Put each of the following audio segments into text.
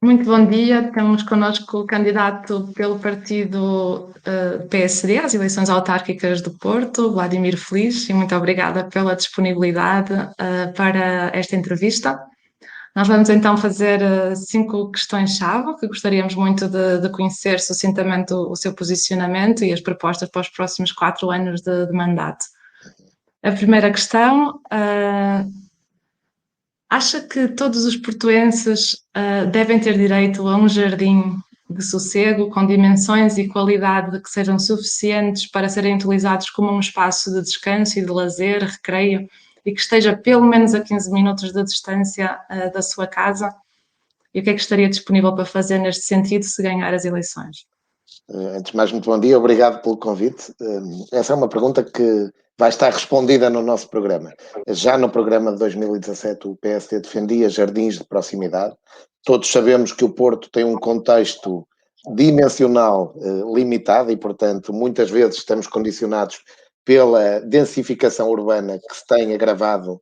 Muito bom dia. Temos connosco o candidato pelo partido PSD às eleições autárquicas do Porto, Vladimir Feliz, e muito obrigada pela disponibilidade para esta entrevista. Nós vamos então fazer 5 questões-chave, que gostaríamos muito de conhecer sucintamente o seu posicionamento e as propostas para os próximos 4 anos de mandato. A primeira questão: acha que todos os portuenses devem ter direito a um jardim de sossego com dimensões e qualidade que sejam suficientes para serem utilizados como um espaço de descanso e de lazer, recreio, e que esteja pelo menos a 15 minutos de distância da sua casa? E o que é que estaria disponível para fazer neste sentido se ganhar as eleições? Antes de mais, muito bom dia, obrigado pelo convite. Essa é uma pergunta que vai estar respondida no nosso programa. Já no programa de 2017 o PSD defendia jardins de proximidade. Todos sabemos que o Porto tem um contexto dimensional limitado e, portanto, muitas vezes estamos condicionados pela densificação urbana que se tem agravado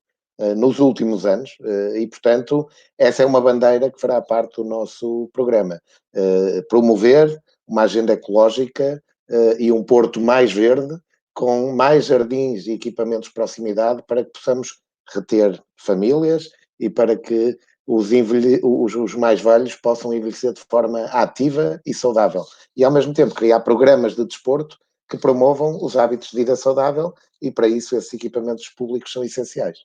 nos últimos anos e, portanto, essa é uma bandeira que fará parte do nosso programa. Promover uma agenda ecológica e um Porto mais verde, com mais jardins e equipamentos de proximidade para que possamos reter famílias e para que os mais velhos possam envelhecer de forma ativa e saudável. E, ao mesmo tempo, criar programas de desporto que promovam os hábitos de vida saudável e, para isso, esses equipamentos públicos são essenciais.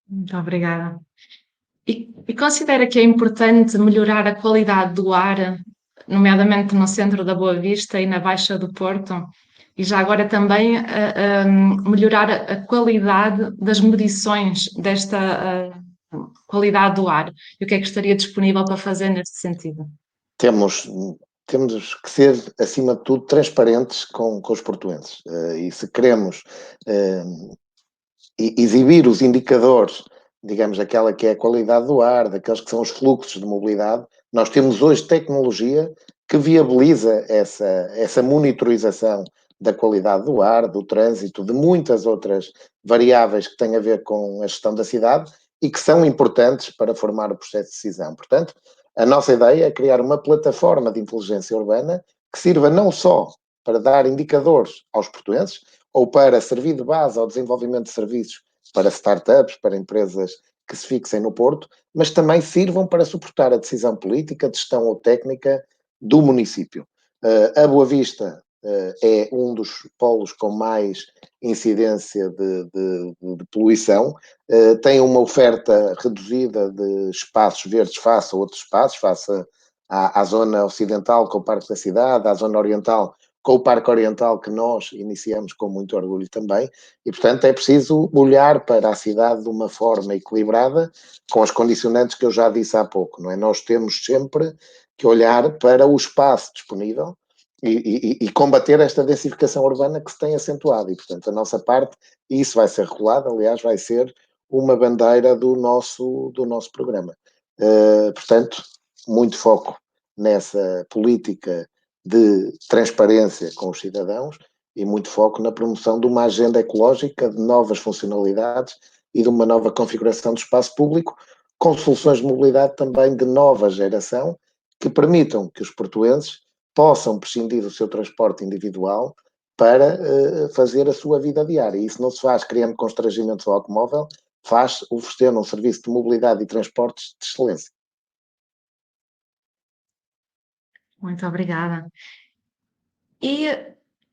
Muito obrigada. E considera que é importante melhorar a qualidade do ar, nomeadamente no centro da Boa Vista e na Baixa do Porto? E já agora também melhorar a qualidade das medições desta qualidade do ar. E o que é que estaria disponível para fazer neste sentido? Temos que ser, acima de tudo, transparentes com os portuenses. E se queremos exibir os indicadores, digamos, aquela que é a qualidade do ar, daqueles que são os fluxos de mobilidade, nós temos hoje tecnologia que viabiliza essa monitorização da qualidade do ar, do trânsito, de muitas outras variáveis que têm a ver com a gestão da cidade e que são importantes para formar o processo de decisão. Portanto, a nossa ideia é criar uma plataforma de inteligência urbana que sirva não só para dar indicadores aos portuenses, ou para servir de base ao desenvolvimento de serviços para startups, para empresas que se fixem no Porto, mas também sirvam para suportar a decisão política, de gestão ou técnica do município. A Boa Vista é um dos polos com mais incidência de poluição, tem uma oferta reduzida de espaços verdes face a outros espaços, face à zona ocidental com o Parque da Cidade, à zona oriental com o Parque Oriental, que nós iniciamos com muito orgulho também, e, portanto, é preciso olhar para a cidade de uma forma equilibrada, com as condicionantes que eu já disse há pouco, não é? Nós temos sempre que olhar para o espaço disponível e combater esta densificação urbana que se tem acentuado, e, portanto, a nossa parte, e isso vai ser regulado, aliás, vai ser uma bandeira do nosso programa. Portanto, muito foco nessa política de transparência com os cidadãos e muito foco na promoção de uma agenda ecológica, de novas funcionalidades e de uma nova configuração do espaço público, com soluções de mobilidade também de nova geração, que permitam que os portuenses possam prescindir do seu transporte individual para fazer a sua vida diária. E isso não se faz criando constrangimentos ao automóvel, faz oferecendo um serviço de mobilidade e transportes de excelência. Muito obrigada. E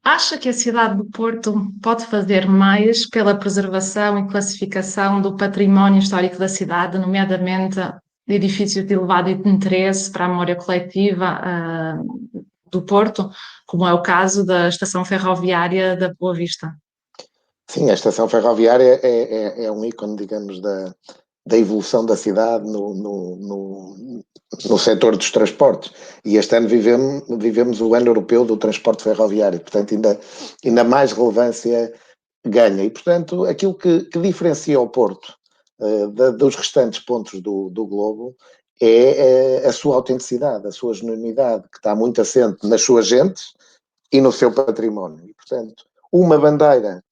acha que a cidade do Porto pode fazer mais pela preservação e classificação do património histórico da cidade, nomeadamente de edifícios de elevado interesse para a memória coletiva do Porto, como é o caso da estação ferroviária da Boa Vista? Sim, a estação ferroviária é um ícone, digamos, da evolução da cidade no setor dos transportes. E este ano vivemos o ano europeu do transporte ferroviário, portanto ainda mais relevância ganha. E, portanto, aquilo que diferencia o Porto dos restantes pontos do globo é a sua autenticidade, a sua genuinidade, que está muito assente nas suas gentes e no seu património. E, portanto, uma bandeira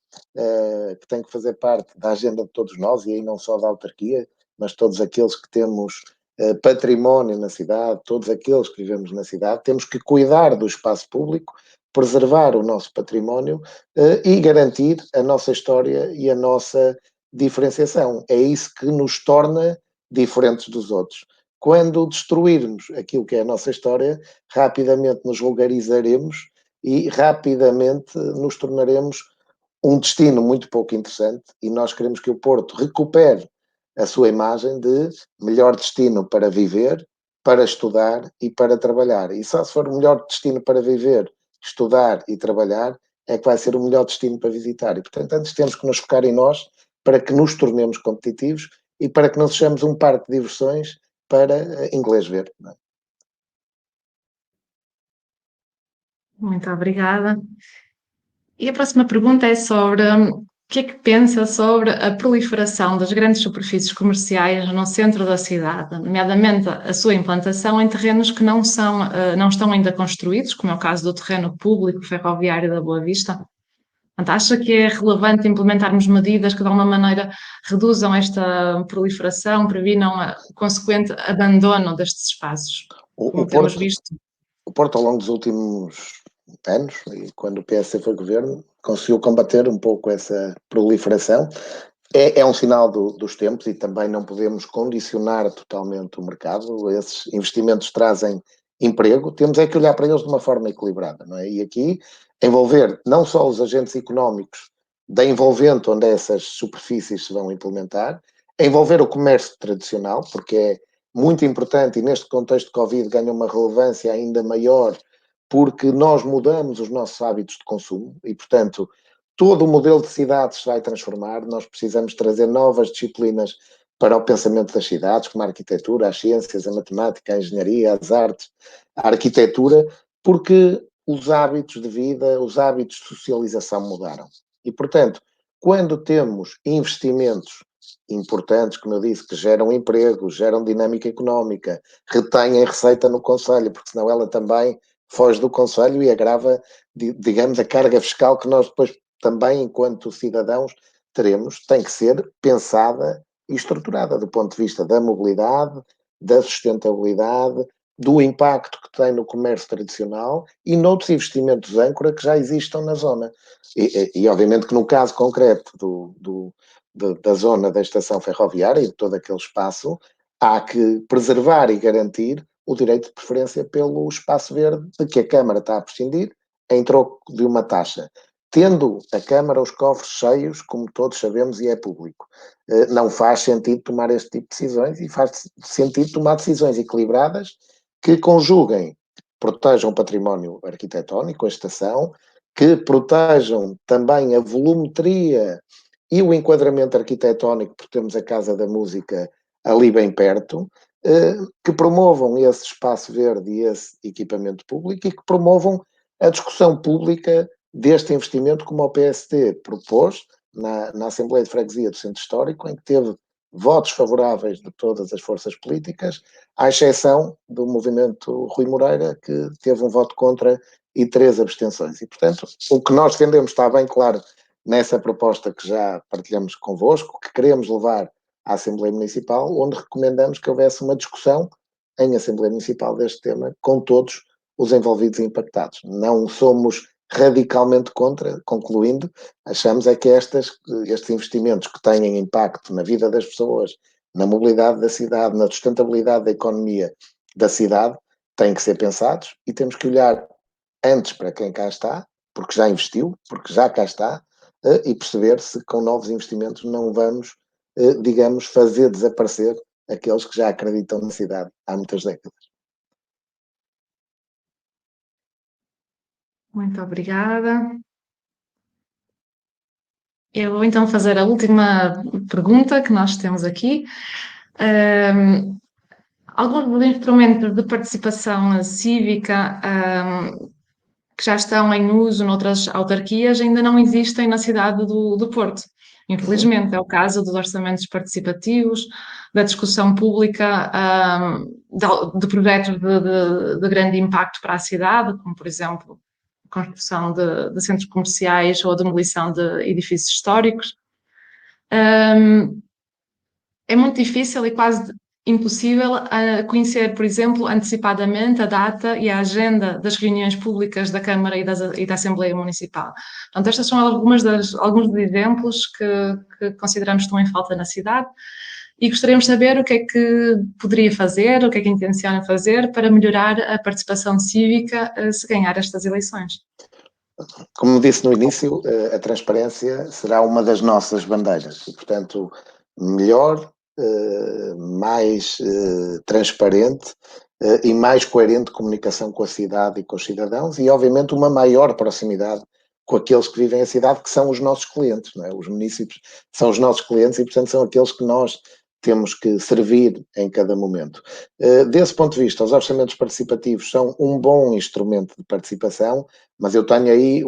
que tem que fazer parte da agenda de todos nós, e aí não só da autarquia, mas todos aqueles que temos património na cidade, todos aqueles que vivemos na cidade, temos que cuidar do espaço público, preservar o nosso património e garantir a nossa história e a nossa diferenciação. É isso que nos torna diferentes dos outros. Quando destruirmos aquilo que é a nossa história, rapidamente nos vulgarizaremos e rapidamente nos tornaremos um destino muito pouco interessante e nós queremos que o Porto recupere a sua imagem de melhor destino para viver, para estudar e para trabalhar. E só se for o melhor destino para viver, estudar e trabalhar, é que vai ser o melhor destino para visitar. E, portanto, antes temos que nos focar em nós para que nos tornemos competitivos e para que não sejamos um parque de diversões para inglês ver. Não é? Muito obrigada. E a próxima pergunta é sobre o que é que pensa sobre a proliferação das grandes superfícies comerciais no centro da cidade, nomeadamente a sua implantação em terrenos que não estão ainda construídos, como é o caso do terreno público ferroviário da Boa Vista? Portanto, acha que é relevante implementarmos medidas que de alguma maneira reduzam esta proliferação, previnam o consequente abandono destes espaços, O, o, como temos Porto, visto? o Porto, ao longo dos últimos anos, e quando o PSD foi governo, conseguiu combater um pouco essa proliferação. É um sinal dos tempos e também não podemos condicionar totalmente o mercado. Esses investimentos trazem emprego, temos é que olhar para eles de uma forma equilibrada, não é? E aqui envolver não só os agentes económicos da envolvente onde essas superfícies se vão implementar, envolver o comércio tradicional, porque é muito importante e neste contexto de Covid ganha uma relevância ainda maior porque nós mudamos os nossos hábitos de consumo e, portanto, todo o modelo de cidades se vai transformar, nós precisamos trazer novas disciplinas para o pensamento das cidades, como a arquitetura, as ciências, a matemática, a engenharia, as artes, a arquitetura, porque os hábitos de vida, os hábitos de socialização mudaram. E, portanto, quando temos investimentos importantes, como eu disse, que geram emprego, geram dinâmica económica, retêm receita no Conselho, porque senão ela também foge do Conselho e agrava, digamos, a carga fiscal que nós depois também, enquanto cidadãos, teremos, tem que ser pensada e estruturada do ponto de vista da mobilidade, da sustentabilidade, do impacto que tem no comércio tradicional e noutros investimentos âncora que já existam na zona. E obviamente que no caso concreto da zona da estação ferroviária e de todo aquele espaço, há que preservar e garantir o direito de preferência pelo espaço verde de que a Câmara está a prescindir em troco de uma taxa. Tendo a Câmara os cofres cheios, como todos sabemos e é público, não faz sentido tomar este tipo de decisões e faz sentido tomar decisões equilibradas que conjuguem, protejam o património arquitetónico, a estação, que protejam também a volumetria e o enquadramento arquitetónico, porque temos a Casa da Música ali bem perto, que promovam esse espaço verde e esse equipamento público e que promovam a discussão pública deste investimento, como o PSD propôs na Assembleia de Freguesia do Centro Histórico, em que teve votos favoráveis de todas as forças políticas, à exceção do movimento Rui Moreira, que teve um voto contra e 3 abstenções. E, portanto, o que nós defendemos está bem claro nessa proposta que já partilhamos convosco, que queremos levar à Assembleia Municipal, onde recomendamos que houvesse uma discussão em Assembleia Municipal deste tema com todos os envolvidos e impactados. Não somos radicalmente contra, concluindo, achamos é que estes investimentos que têm impacto na vida das pessoas, na mobilidade da cidade, na sustentabilidade da economia da cidade, têm que ser pensados e temos que olhar antes para quem cá está, porque já investiu, porque já cá está, e perceber se com novos investimentos não vamos, digamos, fazer desaparecer aqueles que já acreditam na cidade há muitas décadas. Muito obrigada. Eu vou então fazer a última pergunta que nós temos aqui. Alguns dos instrumentos de participação cívica que já estão em uso noutras autarquias ainda não existem na cidade do Porto. Infelizmente, é o caso dos orçamentos participativos, da discussão pública de projetos de grande impacto para a cidade, como, por exemplo, a construção de centros comerciais ou a demolição de edifícios históricos. É muito difícil e quase impossível conhecer, por exemplo, antecipadamente a data e a agenda das reuniões públicas da Câmara e da Assembleia Municipal. Portanto, estas são alguns dos exemplos que consideramos que estão em falta na cidade e gostaríamos de saber o que é que poderia fazer, o que é que intenciona fazer para melhorar a participação cívica se ganhar estas eleições. Como disse no início, a transparência será uma das nossas bandeiras e, portanto, melhor, mais transparente e mais coerente comunicação com a cidade e com os cidadãos e, obviamente, uma maior proximidade com aqueles que vivem a cidade, que são os nossos clientes, não é? Os municípios são os nossos clientes e, portanto, são aqueles que nós temos que servir em cada momento. Desse ponto de vista, os orçamentos participativos são um bom instrumento de participação, mas eu tenho aí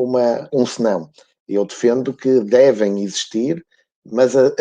um senão. Eu defendo que devem existir, mas a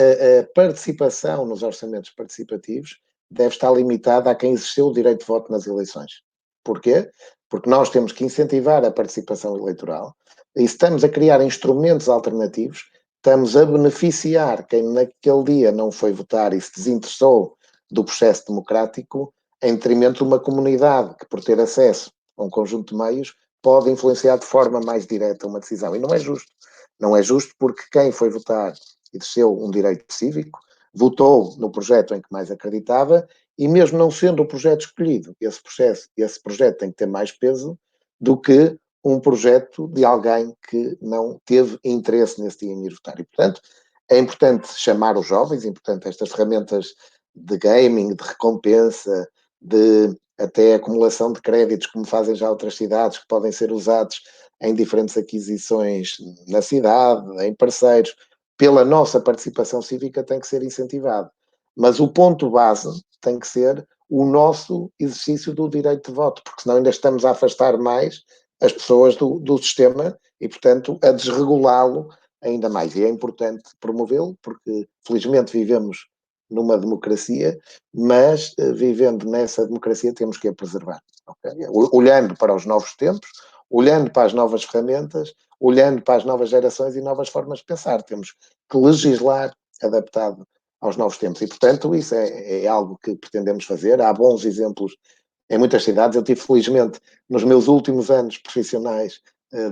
participação nos orçamentos participativos deve estar limitada a quem exerceu o direito de voto nas eleições. Porquê? Porque nós temos que incentivar a participação eleitoral e se estamos a criar instrumentos alternativos, estamos a beneficiar quem naquele dia não foi votar e se desinteressou do processo democrático em detrimento de uma comunidade que, por ter acesso a um conjunto de meios, pode influenciar de forma mais direta uma decisão. E não é justo. Não é justo porque quem foi votar exerceu um direito cívico, votou no projeto em que mais acreditava e mesmo não sendo o projeto escolhido, esse projeto tem que ter mais peso do que um projeto de alguém que não teve interesse nesse dia em ir votar. E, portanto, é importante chamar os jovens, é importante estas ferramentas de gaming, de recompensa, de até acumulação de créditos, como fazem já outras cidades, que podem ser usados em diferentes aquisições na cidade, em parceiros, pela nossa participação cívica tem que ser incentivado. Mas o ponto base tem que ser o nosso exercício do direito de voto, porque senão ainda estamos a afastar mais as pessoas do sistema e, portanto, a desregulá-lo ainda mais. E é importante promovê-lo, porque felizmente vivemos numa democracia, mas vivendo nessa democracia temos que a preservar. Okay? Olhando para os novos tempos, olhando para as novas ferramentas, olhando para as novas gerações e novas formas de pensar. Temos que legislar adaptado aos novos tempos. E, portanto, isso é algo que pretendemos fazer. Há bons exemplos em muitas cidades. Eu tive, felizmente, nos meus últimos anos profissionais,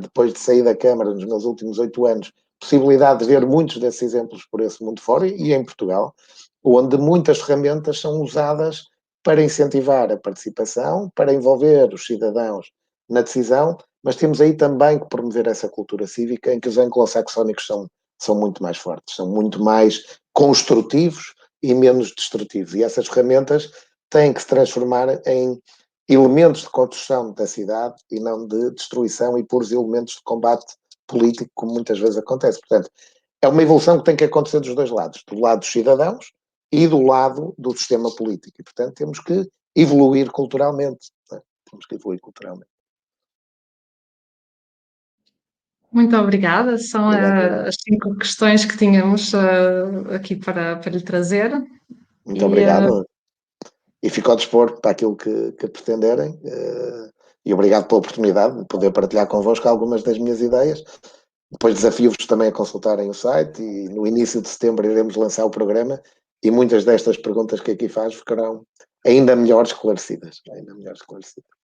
depois de sair da Câmara, nos meus últimos 8 anos, possibilidade de ver muitos desses exemplos por esse mundo fora e em Portugal, onde muitas ferramentas são usadas para incentivar a participação, para envolver os cidadãos na decisão, mas temos aí também que promover essa cultura cívica em que os anglo-saxónicos são muito mais fortes, são muito mais construtivos e menos destrutivos. E essas ferramentas têm que se transformar em elementos de construção da cidade e não de destruição e puros elementos de combate político, como muitas vezes acontece. Portanto, é uma evolução que tem que acontecer dos dois lados, do lado dos cidadãos e do lado do sistema político. E, portanto, temos que evoluir culturalmente. Né? Temos que evoluir culturalmente. Muito obrigada. São Obrigado. as 5 questões que tínhamos aqui para lhe trazer. Muito E obrigado. E fico ao dispor para aquilo que pretenderem. E obrigado pela oportunidade de poder partilhar convosco algumas das minhas ideias. Depois desafio-vos também a consultarem o site e no início de setembro iremos lançar o programa e muitas destas perguntas que aqui faz ficarão ainda melhor esclarecidas. Ainda melhor esclarecidas.